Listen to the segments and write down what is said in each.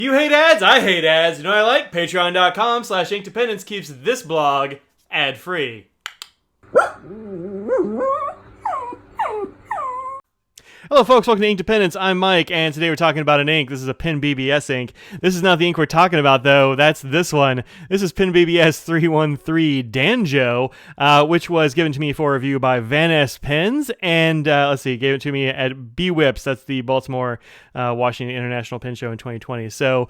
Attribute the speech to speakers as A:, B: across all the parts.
A: You hate ads? I hate ads. You know what I like? Patreon.com/inkdependence keeps this blog ad-free. Hello folks, welcome to Ink Dependence. I'm Mike, and today we're talking about an ink. This is a PenBBS ink. This is not the ink we're talking about, though. That's this one. This is PenBBS 313 Danjo, which was given to me for review by Vanness Pens, and let's see, gave it to me at BWIPS. That's the Baltimore Washington International Pen Show in 2020. So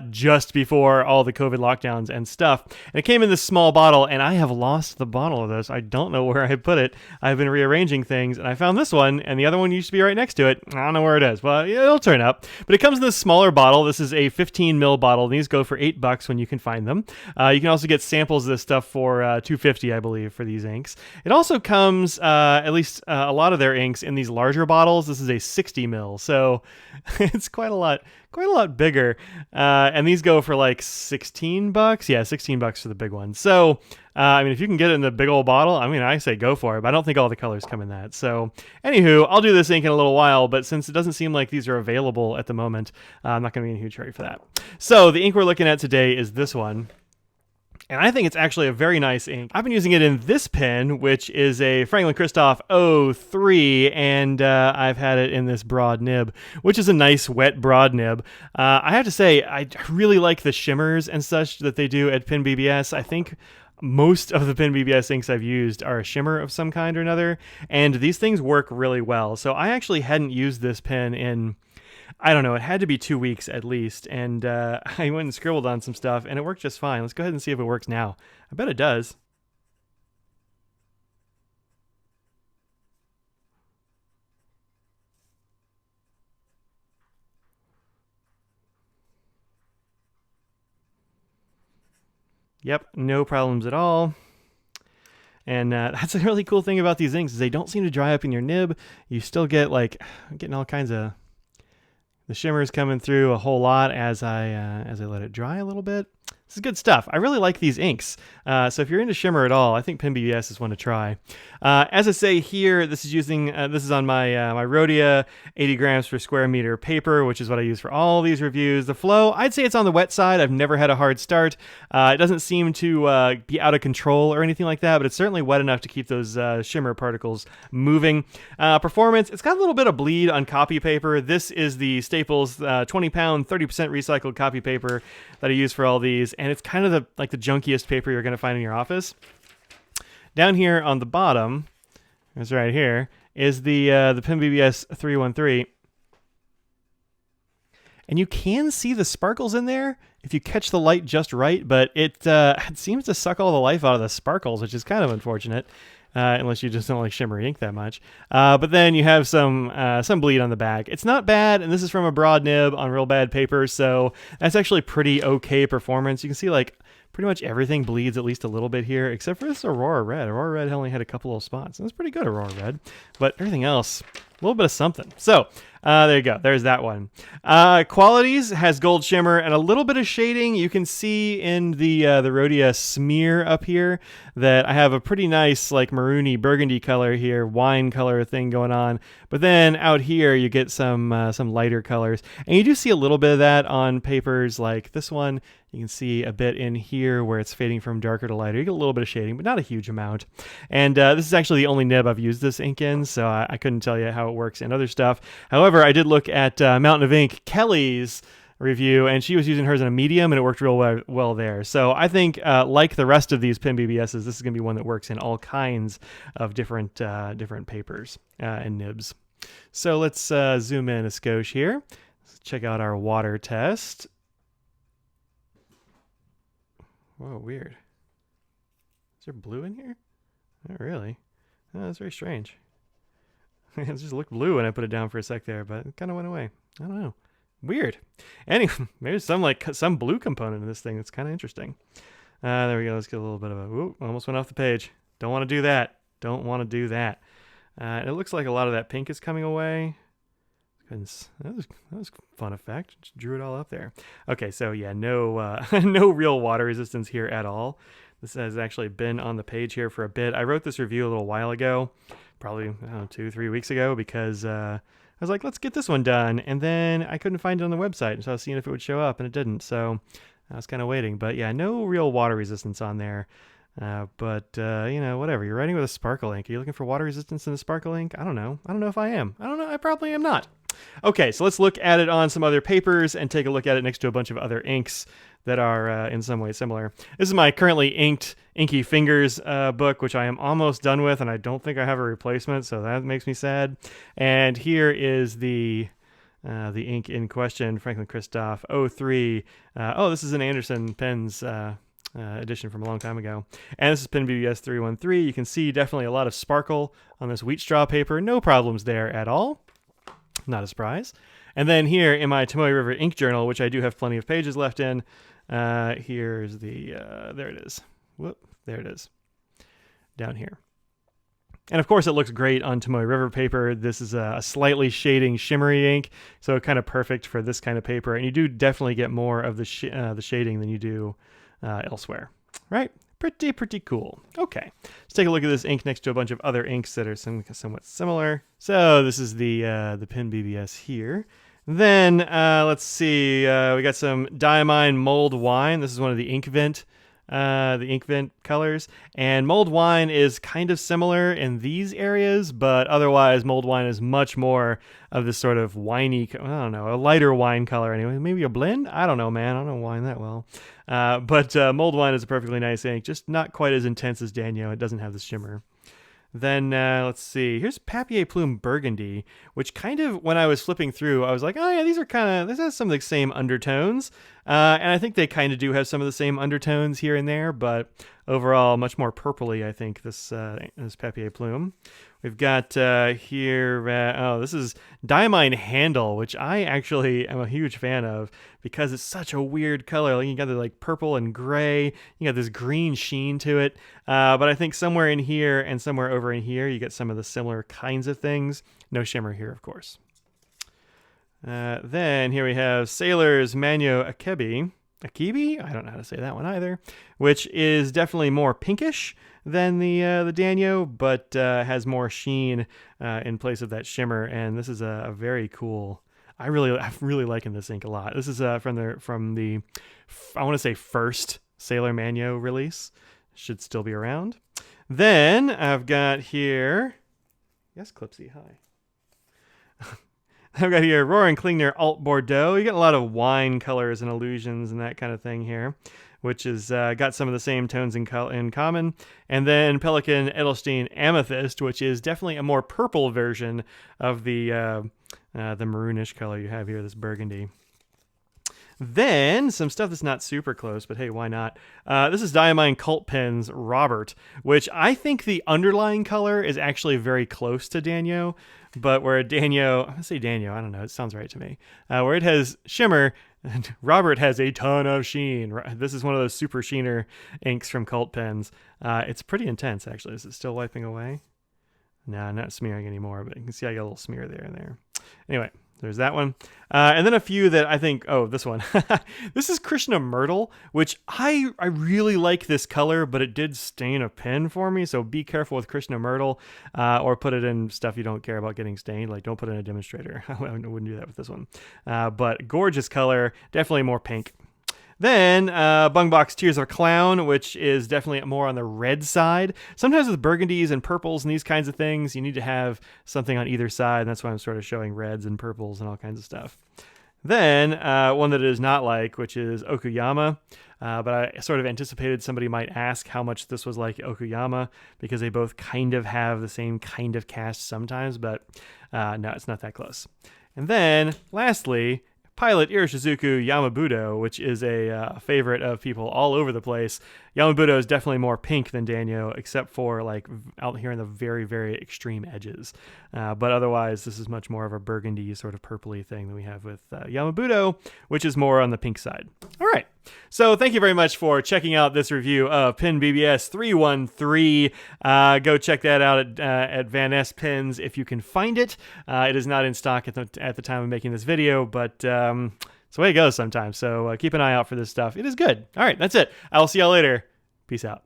A: just before all the COVID lockdowns and stuff. And it came in this small bottle, and I have lost the bottle of this. I don't know where I put it. I've been rearranging things, and I found this one, and the other one used to be right next to it. I don't know where it is. Well, it'll turn up. But it comes in this smaller bottle. This is a 15 ml bottle. These go for $8 when you can find them. You can also get samples of this stuff for $2.50, I believe, for these inks. It also comes, at least a lot of their inks, in these larger bottles. This is a 60 ml, so it's quite a lot bigger. And these go for like $16. Yeah, $16 for the big one. So I mean, if you can get it in the big old bottle, I mean, I say go for it, but I don't think all the colors come in that. So anywho, I'll do this ink in a little while, but since it doesn't seem like these are available at the moment, I'm not going to be in a huge hurry for that. So the ink we're looking at today is this one. And I think it's actually a very nice ink. I've been using it in this pen, which is a franklin-christoph 03, and I've had it in this broad nib, which is a nice wet broad nib. I have to say, I really like the shimmers and such that they do at PenBBS. I think most of the PenBBS inks I've used are a shimmer of some kind or another, and these things work really well. So I actually hadn't used this pen in, I don't know, it had to be 2 weeks at least, and I went and scribbled on some stuff, and it worked just fine. Let's go ahead and see if it works now. I bet it does. Yep, no problems at all. And that's a really cool thing about these inks is they don't seem to dry up in your nib. You still get getting all kinds of the shimmers coming through a whole lot as I let it dry a little bit. This is good stuff. I really like these inks. So if you're into shimmer at all, I think PenBBS is one to try. As I say here, this is using this is on my my Rhodia 80 grams per square meter paper, which is what I use for all these reviews. The flow, I'd say it's on the wet side. I've never had a hard start. It doesn't seem to be out of control or anything like that, but it's certainly wet enough to keep those shimmer particles moving. Performance, it's got a little bit of bleed on copy paper. This is the Staples 20-pound, 30% recycled copy paper that I use for all these. And it's kind of the junkiest paper you're going to find in your office. Down here on the bottom, it's right here, is the PenBBS 313. And you can see the sparkles in there if you catch the light just right, but it seems to suck all the life out of the sparkles, which is kind of unfortunate. Unless you just don't like shimmery ink that much. But then you have some bleed on the back. It's not bad, and this is from a broad nib on real bad paper, so that's actually pretty okay performance. You can see pretty much everything bleeds at least a little bit here, except for this Aurora Red. Aurora Red only had a couple little spots. That's pretty good, Aurora Red. But everything else, a little bit of something. So there you go. There's that one. Qualities has gold shimmer and a little bit of shading. You can see in the Rhodia smear up here that I have a pretty nice maroony burgundy color here, wine color thing going on. But then out here you get some lighter colors, and you do see a little bit of that on papers like this one. You can see a bit in here where it's fading from darker to lighter. You get a little bit of shading, but not a huge amount. And this is actually the only nib I've used this ink in, so I couldn't tell you how it works in other stuff. However, I did look at Mountain of Ink, Kelly's review, and she was using hers in a medium, and it worked real well there. So I think, like the rest of these PenBBSs, this is going to be one that works in all kinds of different papers and nibs. So let's zoom in a skosh here. Let's check out our water test. Whoa, weird. Is there blue in here? Not really. Oh, that's very strange. It just looked blue when I put it down for a sec there, but it kind of went away. I don't know. Weird. Anyway, there's some blue component in this thing that's kind of interesting. There we go. Let's get a little bit of a... Whoop, almost went off the page. Don't want to do that. Don't want to do that. It looks like a lot of that pink is coming away. That was a fun effect. Just drew it all up there. Okay, so yeah, no no real water resistance here at all. This has actually been on the page here for a bit. I wrote this review a little while ago, probably 2-3 weeks ago, because I was like, let's get this one done. And then I couldn't find it on the website, so I was seeing if it would show up, and it didn't. So I was kind of waiting. But yeah, no real water resistance on there. You know, whatever. You're writing with a sparkle ink. Are you looking for water resistance in the sparkle ink? I don't know. I don't know if I am. I don't know. I probably am not. Okay, so let's look at it on some other papers and take a look at it next to a bunch of other inks that are in some way similar. This is my currently inked Inky Fingers book, which I am almost done with, and I don't think I have a replacement, so that makes me sad. And here is the ink in question, franklin-christoph 03. This is an Anderson Pens edition from a long time ago. And this is PenBBS 313. You can see definitely a lot of sparkle on this wheat straw paper. No problems there at all. Not a surprise. And then here in my Tomoe River ink journal, which I do have plenty of pages left in, here's the, there it is. Whoop, there it is. Down here. And of course it looks great on Tomoe River paper. This is a slightly shading shimmery ink, so kind of perfect for this kind of paper. And you do definitely get more of the shading than you do elsewhere, right? Pretty cool. Okay, let's take a look at this ink next to a bunch of other inks that are somewhat similar. So this is the PenBBS here. Then let's see, we got some Diamine Mulled Wine. This is one of the ink vent colors, and mulled wine is kind of similar in these areas, but otherwise mulled wine is much more of this sort of winey, I don't know, a lighter wine color anyway. Maybe a blend? I don't know, man. I don't know wine that well. But mulled wine is a perfectly nice ink, just not quite as intense as Danjo. It doesn't have the shimmer. Then let's see, here's Papier Plume Burgundy, which kind of, when I was flipping through, I was like, oh yeah, this has some of the same undertones. And I think they kind of do have some of the same undertones here and there, but overall much more purpley, I think, this Papier Plume. We've got here, this is Diamine Handle, which I actually am a huge fan of because it's such a weird color. Like, you got the like purple and gray, you got this green sheen to it. But I think somewhere in here and somewhere over in here, you get some of the similar kinds of things. No shimmer here, of course. Then here we have Sailor's Manyo Akebi. I don't know how to say that one either, which is definitely more pinkish than the Danjo, but has more sheen in place of that shimmer. And this is a very cool. I'm really liking this ink a lot. This is from the I want to say first Sailor Manyo release. Should still be around. Then I've got here, yes, Clipsy, hi. I've got here Roaring Klingner Alt Bordeaux. You get a lot of wine colors and illusions and that kind of thing here, which has got some of the same tones in common. And then Pelican Edelstein Amethyst, which is definitely a more purple version of the maroonish color you have here, this burgundy. Then some stuff that's not super close, but hey, why not? This is Diamine Cult Pens Robert, which I think the underlying color is actually very close to Danjo, but where Danjo, I'm gonna say Danjo, I don't know, it sounds right to me. Where it has shimmer, and Robert has a ton of sheen. This is one of those super sheener inks from Cult Pens. It's pretty intense, actually. Is it still wiping away? No, not smearing anymore, but you can see I got a little smear there and there. Anyway, there's that one. And then a few that I think, this one. This is Krishna Myrtle, which I really like this color, but it did stain a pen for me, so be careful with Krishna Myrtle, or put it in stuff you don't care about getting stained. Like, don't put it in a demonstrator. I wouldn't do that with this one. But gorgeous color, definitely more pink. Then Bungbox Tears of a Clown, which is definitely more on the red side. Sometimes with burgundies and purples and these kinds of things, you need to have something on either side, and that's why I'm sort of showing reds and purples and all kinds of stuff. Then one that it is not like, which is Okuyama. But I sort of anticipated somebody might ask how much this was like Okuyama, because they both kind of have the same kind of cast sometimes, but no, it's not that close. And then lastly, Pilot Irishizuku Yamabudo, which is a favorite of people all over the place. Yamabudo is definitely more pink than Danjo, except for like out here in the very, very extreme edges. But otherwise, this is much more of a burgundy sort of purpley thing than we have with Yamabudo, which is more on the pink side. All right. So thank you very much for checking out this review of PenBBS 313. Go check that out at Vanness Pens if you can find it. It is not in stock at the time of making this video, but it's the way it goes sometimes. So keep an eye out for this stuff. It is good. All right, that's it. I'll see y'all later. Peace out.